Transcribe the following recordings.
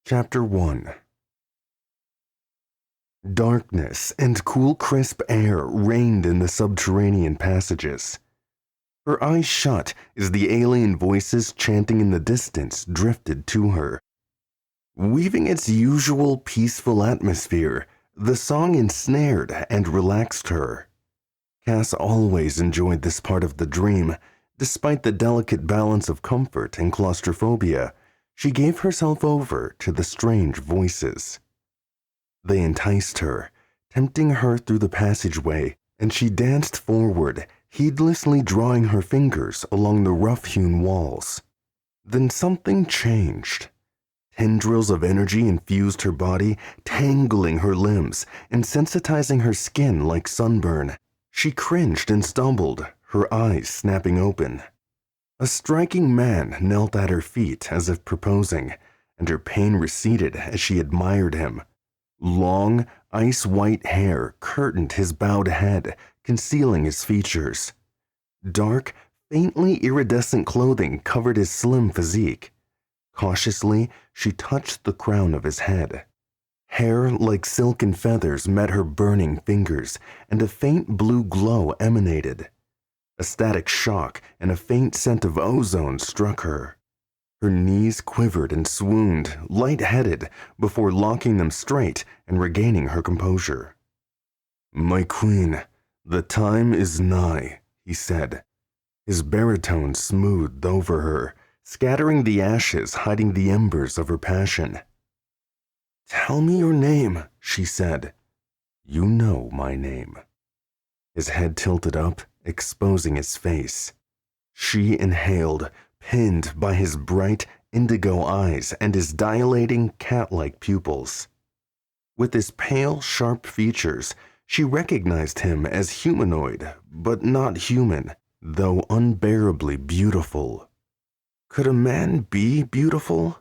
Chapter 1. Darkness and cool crisp air reigned in the subterranean passages. Her eyes shut as the alien voices chanting in the distance drifted to her. Weaving its usual peaceful atmosphere, the song ensnared and relaxed her. Cass always enjoyed this part of the dream. Despite the delicate balance of comfort and claustrophobia, she gave herself over to the strange voices. They enticed her, tempting her through the passageway, and she danced forward, heedlessly drawing her fingers along the rough-hewn walls. Then something changed. Tendrils of energy infused her body, tangling her limbs and sensitizing her skin like sunburn. She cringed and stumbled, her eyes snapping open. A striking man knelt at her feet as if proposing, and her pain receded as she admired him. Long, ice-white hair curtained his bowed head, concealing his features. Dark, faintly iridescent clothing covered his slim physique. Cautiously, she touched the crown of his head. Hair like silken feathers met her burning fingers, and a faint blue glow emanated. A static shock and a faint scent of ozone struck her. Her knees quivered and swooned, light-headed, before locking them straight and regaining her composure. "My queen, the time is nigh," he said. His baritone smoothed over her, scattering the ashes, hiding the embers of her passion. "Tell me your name," she said. "You know my name." His head tilted up, exposing his face. She inhaled, pinned by his bright indigo eyes and his dilating cat-like pupils. With his pale, sharp features, she recognized him as humanoid, but not human, though unbearably beautiful. Could a man be beautiful?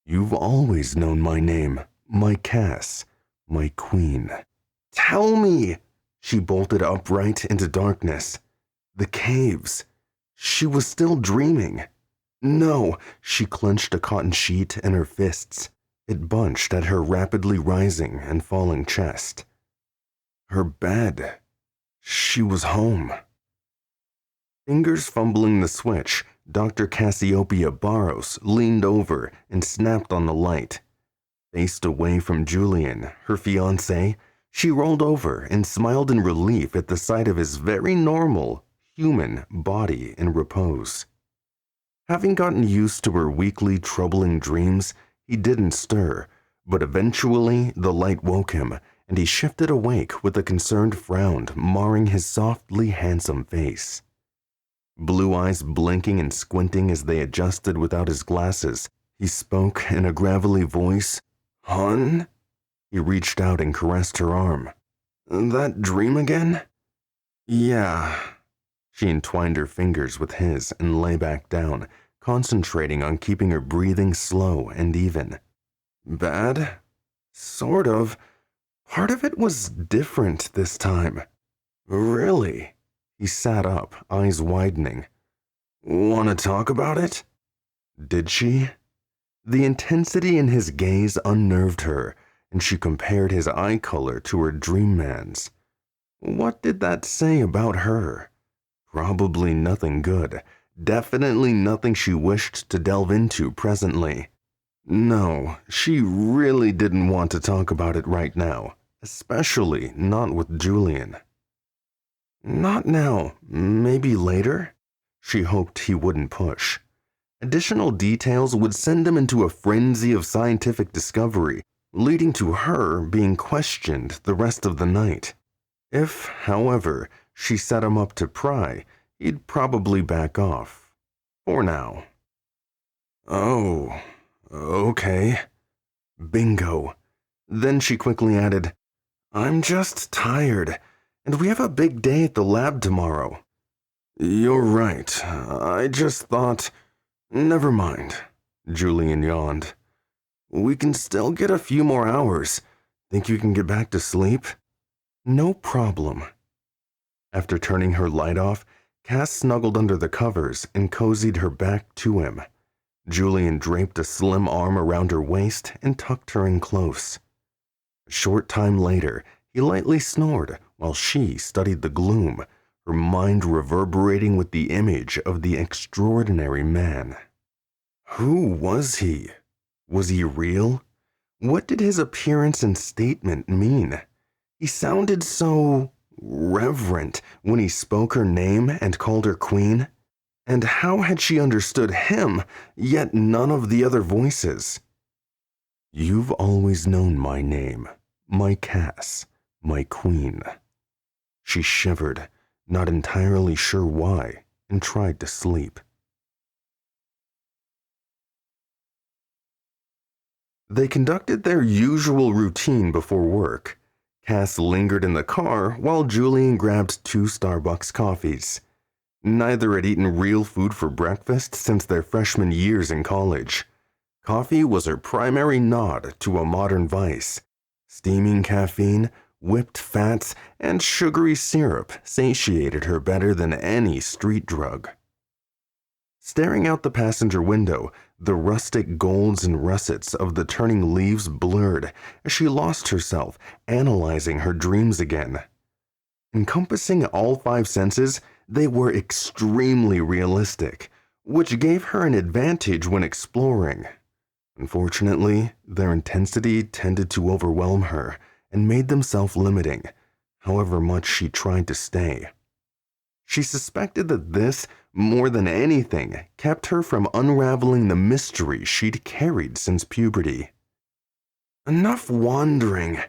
"You've always known my name, my Cass, my queen." "Tell me!" She bolted upright into darkness. The caves. She was still dreaming. No, she clenched a cotton sheet in her fists. It bunched at her rapidly rising and falling chest. Her bed. She was home. Fingers fumbling the switch, Dr. Cassiopeia Barros leaned over and snapped on the light. Faced away from Julian, her fiancé, she rolled over and smiled in relief at the sight of his very normal, human body in repose. Having gotten used to her weekly troubling dreams, he didn't stir, but eventually the light woke him, and he shifted awake with a concerned frown marring his softly handsome face. Blue eyes blinking and squinting as they adjusted without his glasses, he spoke in a gravelly voice. "Hun?" He reached out and caressed her arm. "That dream again?" "Yeah." She entwined her fingers with his and lay back down, concentrating on keeping her breathing slow and even. "Bad? Sort of. Part of it was different this time." "Really?" He sat up, eyes widening. "Want to talk about it?" Did she? The intensity in his gaze unnerved her, and she compared his eye color to her dream man's. What did that say about her? Probably nothing good. Definitely nothing she wished to delve into presently. No, she really didn't want to talk about it right now, especially not with Julian. Not now, maybe later? She hoped he wouldn't push. Additional details would send him into a frenzy of scientific discovery, leading to her being questioned the rest of the night. If, however, she set him up to pry, he'd probably back off. For now. "Oh, okay." Bingo. Then she quickly added, "I'm just tired, and we have a big day at the lab tomorrow." "You're right. I just thought—" "Never mind," Julian yawned. "We can still get a few more hours. Think you can get back to sleep?" "No problem." After turning her light off, Cass snuggled under the covers and cozied her back to him. Julian draped a slim arm around her waist and tucked her in close. A short time later, he lightly snored while she studied the gloom, her mind reverberating with the image of the extraordinary man. Who was he? Was he real? What did his appearance and statement mean? He sounded so reverent when he spoke her name and called her queen. And how had she understood him, yet none of the other voices? You've always known my name, my Cass, my queen. She shivered, not entirely sure why, and tried to sleep. They conducted their usual routine before work. Cass lingered in the car while Julian grabbed 2 Starbucks coffees. Neither had eaten real food for breakfast since their freshman years in college. Coffee was her primary nod to a modern vice. Steaming caffeine, whipped fats, and sugary syrup satiated her better than any street drug. Staring out the passenger window, the rustic golds and russets of the turning leaves blurred as she lost herself, analyzing her dreams again. Encompassing all 5 senses, they were extremely realistic, which gave her an advantage when exploring. Unfortunately, their intensity tended to overwhelm her and made them self-limiting, however much she tried to stay. She suspected that this, more than anything, kept her from unraveling the mystery she'd carried since puberty. Enough wandering,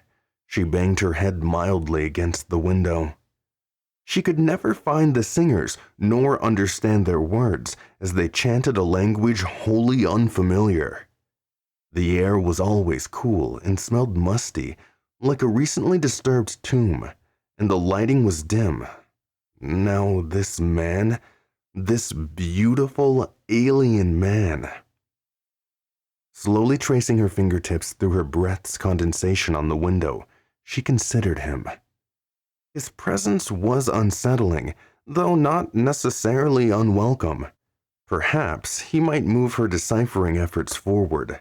she banged her head mildly against the window. She could never find the singers nor understand their words as they chanted a language wholly unfamiliar. The air was always cool and smelled musty, like a recently disturbed tomb, and the lighting was dim. Now this man, this beautiful alien man. Slowly tracing her fingertips through her breath's condensation on the window, she considered him. His presence was unsettling, though not necessarily unwelcome. Perhaps he might move her deciphering efforts forward.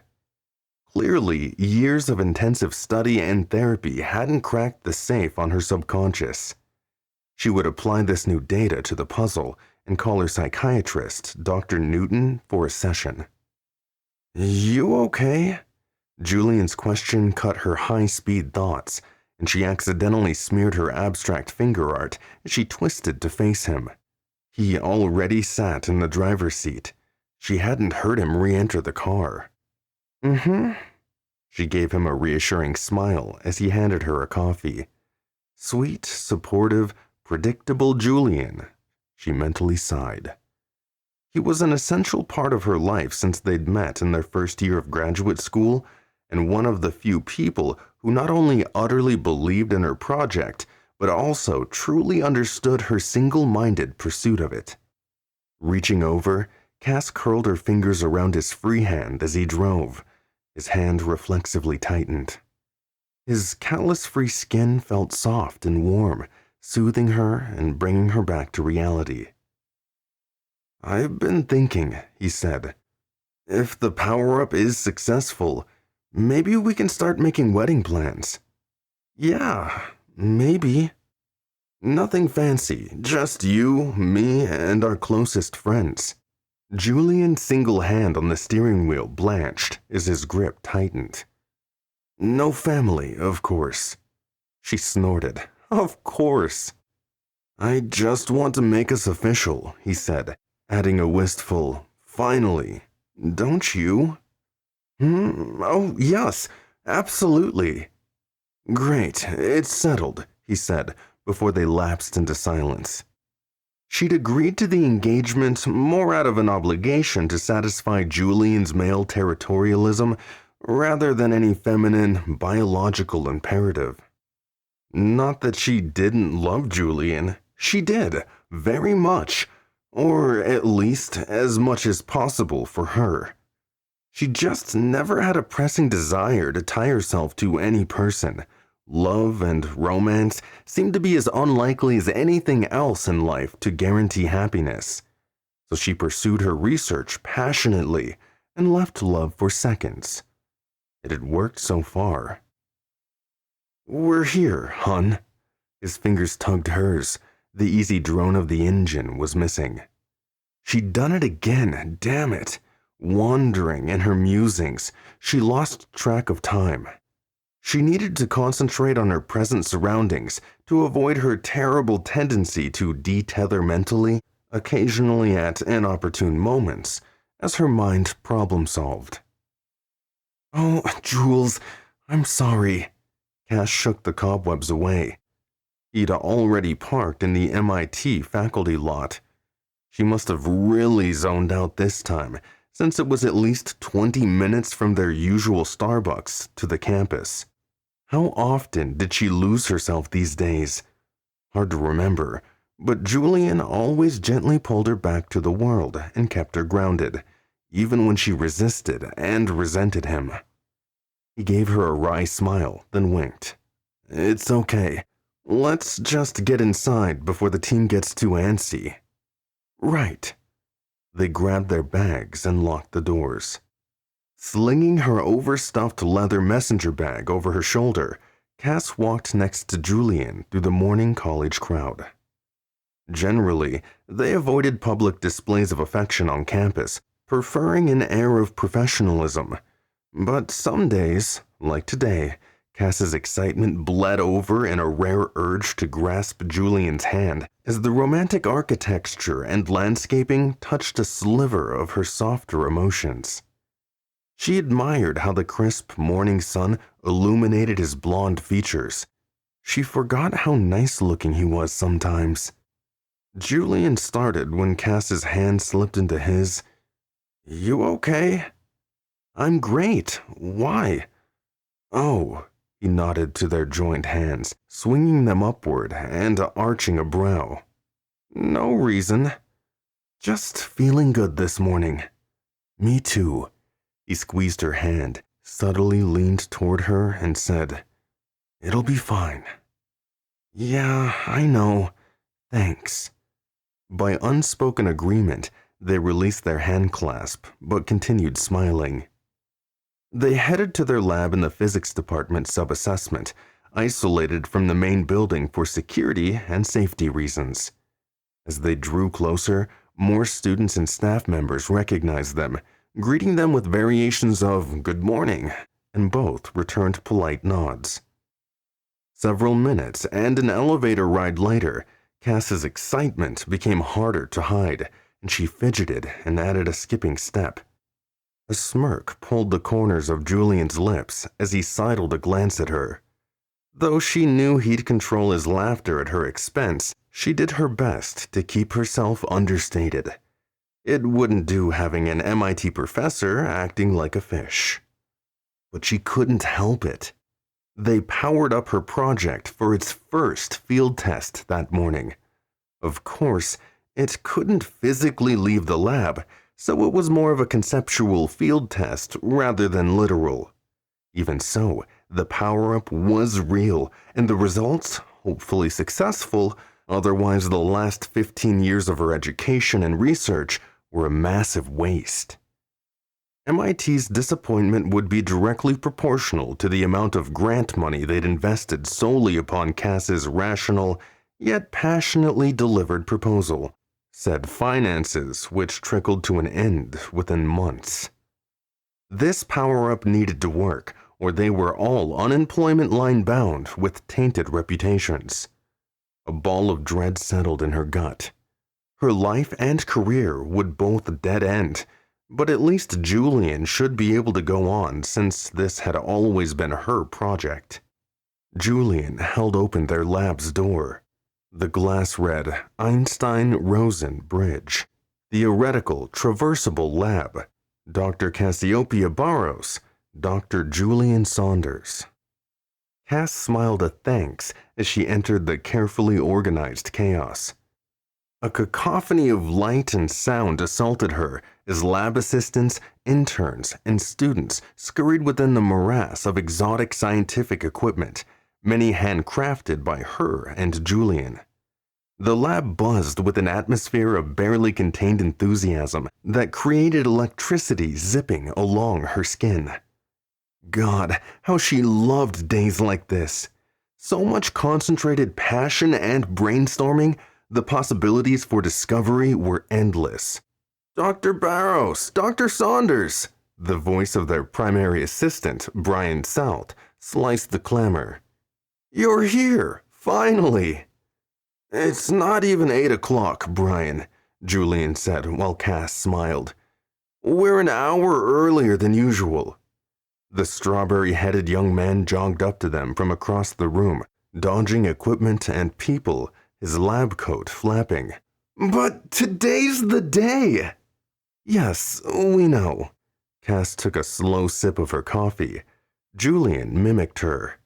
Clearly, years of intensive study and therapy hadn't cracked the safe on her subconscious. She would apply this new data to the puzzle and call her psychiatrist, Dr. Newton, for a session. You okay? Julian's question cut her high-speed thoughts, and she accidentally smeared her abstract finger art as she twisted to face him. He already sat in the driver's seat. She hadn't heard him re-enter the car. Mm-hmm. She gave him a reassuring smile as he handed her a coffee. Sweet, supportive, predictable Julian, she mentally sighed. He was an essential part of her life since they'd met in their first year of graduate school, and one of the few people who not only utterly believed in her project, but also truly understood her single-minded pursuit of it. Reaching over, Cass curled her fingers around his free hand as he drove. His hand reflexively tightened. His callus-free skin felt soft and warm, soothing her and bringing her back to reality. I've been thinking, he said. If the power-up is successful, maybe we can start making wedding plans. Yeah, maybe. Nothing fancy, just you, me, and our closest friends. Julian's single hand on the steering wheel blanched as his grip tightened. No family, of course. She snorted. Of course. I just want to make us official, he said, adding a wistful, finally. Don't you? Oh, yes, absolutely. Great, it's settled, he said, before they lapsed into silence. She'd agreed to the engagement more out of an obligation to satisfy Julian's male territorialism rather than any feminine, biological imperative. Not that she didn't love Julian. She did, very much, or at least as much as possible for her. She just never had a pressing desire to tie herself to any person. Love and romance seemed to be as unlikely as anything else in life to guarantee happiness. So she pursued her research passionately, and left love for seconds. It had worked so far. "We're here, hun." His fingers tugged hers. The easy drone of the engine was missing. She'd done it again, damn it. Wandering in her musings, she lost track of time. She needed to concentrate on her present surroundings to avoid her terrible tendency to detether mentally, occasionally at inopportune moments, as her mind problem-solved. "Oh, Jules, I'm sorry." Cass shook the cobwebs away. He'd already parked in the MIT faculty lot. She must have really zoned out this time, since it was at least 20 minutes from their usual Starbucks to the campus. How often did she lose herself these days? Hard to remember, but Julian always gently pulled her back to the world and kept her grounded, even when she resisted and resented him. He gave her a wry smile, then winked. "It's okay. Let's just get inside before the team gets too antsy." "Right." They grabbed their bags and locked the doors. Slinging her overstuffed leather messenger bag over her shoulder, Cass walked next to Julian through the morning college crowd. Generally, they avoided public displays of affection on campus, preferring an air of professionalism. But some days, like today, Cass's excitement bled over in a rare urge to grasp Julian's hand as the romantic architecture and landscaping touched a sliver of her softer emotions. She admired how the crisp morning sun illuminated his blonde features. She forgot how nice-looking he was sometimes. Julian started when Cass's hand slipped into his. "You okay?" "I'm great. Why?" "Oh," he nodded to their joined hands, swinging them upward and arching a brow. "No reason. Just feeling good this morning." "Me too." He squeezed her hand, subtly leaned toward her, and said, "It'll be fine." "Yeah, I know. Thanks." By unspoken agreement, they released their hand clasp, but continued smiling. They headed to their lab in the physics department sub-assessment, isolated from the main building for security and safety reasons. As they drew closer, more students and staff members recognized them, greeting them with variations of "good morning," and both returned polite nods. Several minutes and an elevator ride later, Cass's excitement became harder to hide, and she fidgeted and added a skipping step. A smirk pulled the corners of Julian's lips as he sidled a glance at her. Though she knew he'd control his laughter at her expense, she did her best to keep herself understated. It wouldn't do having an MIT professor acting like a fish. But she couldn't help it. They powered up her project for its first field test that morning. Of course, it couldn't physically leave the lab, so it was more of a conceptual field test rather than literal. Even so, the power-up was real, and the results, hopefully successful, otherwise the last 15 years of her education and research were a massive waste. MIT's disappointment would be directly proportional to the amount of grant money they'd invested solely upon Cass's rational, yet passionately delivered proposal. Said finances, which trickled to an end within months. This power-up needed to work, or they were all unemployment line bound with tainted reputations. A ball of dread settled in her gut. Her life and career would both dead end, but at least Julian should be able to go on since this had always been her project. Julian held open their lab's door. The glass read Einstein-Rosen Bridge. Theoretical Traversable Lab. Dr. Cassiopeia Barros. Dr. Julian Saunders. Cass smiled a thanks as she entered the carefully organized chaos. A cacophony of light and sound assaulted her as lab assistants, interns, and students scurried within the morass of exotic scientific equipment, many handcrafted by her and Julian. The lab buzzed with an atmosphere of barely contained enthusiasm that created electricity zipping along her skin. God, how she loved days like this. So much concentrated passion and brainstorming, the possibilities for discovery were endless. Dr. Barrows, Dr. Saunders, the voice of their primary assistant, Brian South, sliced the clamor. You're here, finally. It's not even 8 o'clock, Brian, Julian said while Cass smiled. We're an hour earlier than usual. The strawberry-headed young man jogged up to them from across the room, dodging equipment and people, his lab coat flapping. But today's the day! Yes, we know. Cass took a slow sip of her coffee. Julian mimicked her.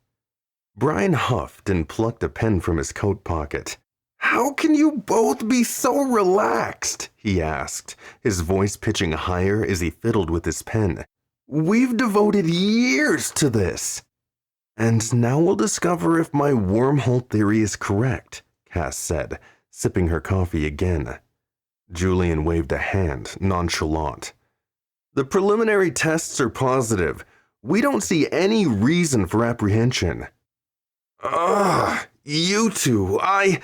Brian huffed and plucked a pen from his coat pocket. How can you both be so relaxed? He asked, his voice pitching higher as he fiddled with his pen. We've devoted years to this. And now we'll discover if my wormhole theory is correct, Cass said, sipping her coffee again. Julian waved a hand, nonchalant. The preliminary tests are positive. We don't see any reason for apprehension. Ugh, you two, I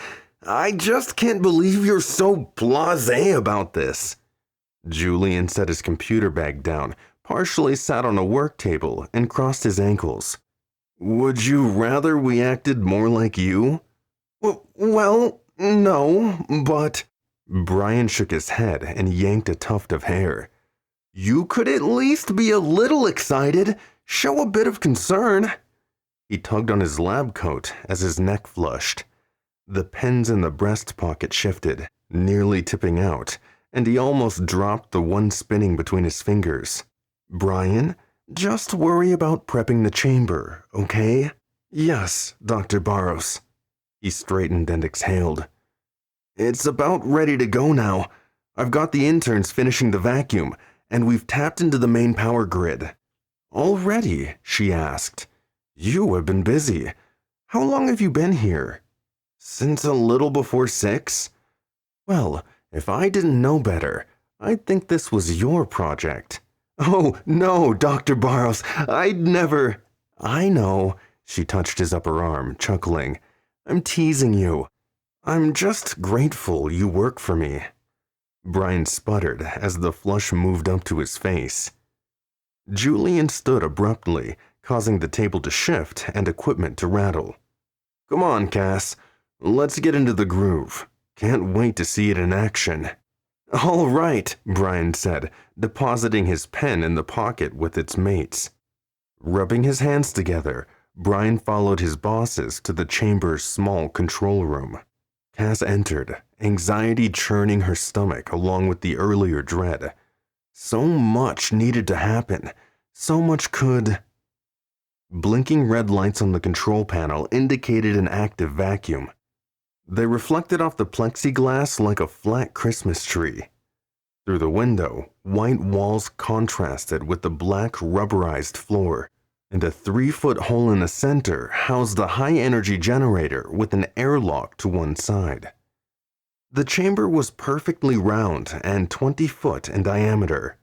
just can't believe you're so blasé about this. Julian set his computer bag down, partially sat on a work table, and crossed his ankles. Would you rather we acted more like you? Well, no, but... Brian shook his head and yanked a tuft of hair. You could at least be a little excited, show a bit of concern. He tugged on his lab coat as his neck flushed. The pens in the breast pocket shifted, nearly tipping out, and he almost dropped the one spinning between his fingers. Brian, just worry about prepping the chamber, okay? Yes, Dr. Barrows. He straightened and exhaled. It's about ready to go now. I've got the interns finishing the vacuum, and we've tapped into the main power grid. Already? She asked. You have been busy. How long have you been here? Since a little before 6? Well, if I didn't know better, I'd think this was your project. Oh, no, Dr. Barrows, I'd never... I know, she touched his upper arm, chuckling. I'm teasing you. I'm just grateful you work for me. Brian sputtered as the flush moved up to his face. Julian stood abruptly, causing the table to shift and equipment to rattle. Come on, Cass. Let's get into the groove. Can't wait to see it in action. All right, Brian said, depositing his pen in the pocket with its mates. Rubbing his hands together, Brian followed his bosses to the chamber's small control room. Cass entered, anxiety churning her stomach along with the earlier dread. So much needed to happen. So much could... Blinking red lights on the control panel indicated an active vacuum. They reflected off the plexiglass like a flat Christmas tree. Through the window, white walls contrasted with the black rubberized floor, and a 3-foot hole in the center housed a high-energy generator with an airlock to one side. The chamber was perfectly round and 20 foot in diameter.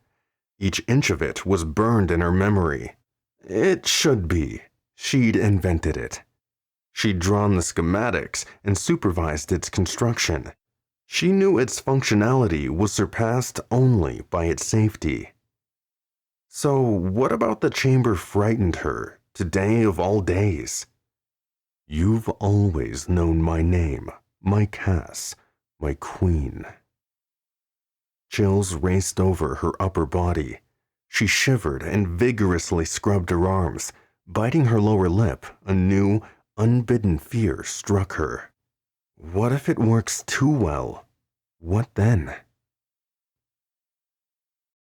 Each inch of it was burned in her memory. It should be. She'd invented it. She'd drawn the schematics and supervised its construction. She knew its functionality was surpassed only by its safety. So what about the chamber frightened her, today of all days? You've always known my name, my Cass, my queen. Chills raced over her upper body. She shivered and vigorously scrubbed her arms. Biting her lower lip, a new, unbidden fear struck her. What if it works too well? What then?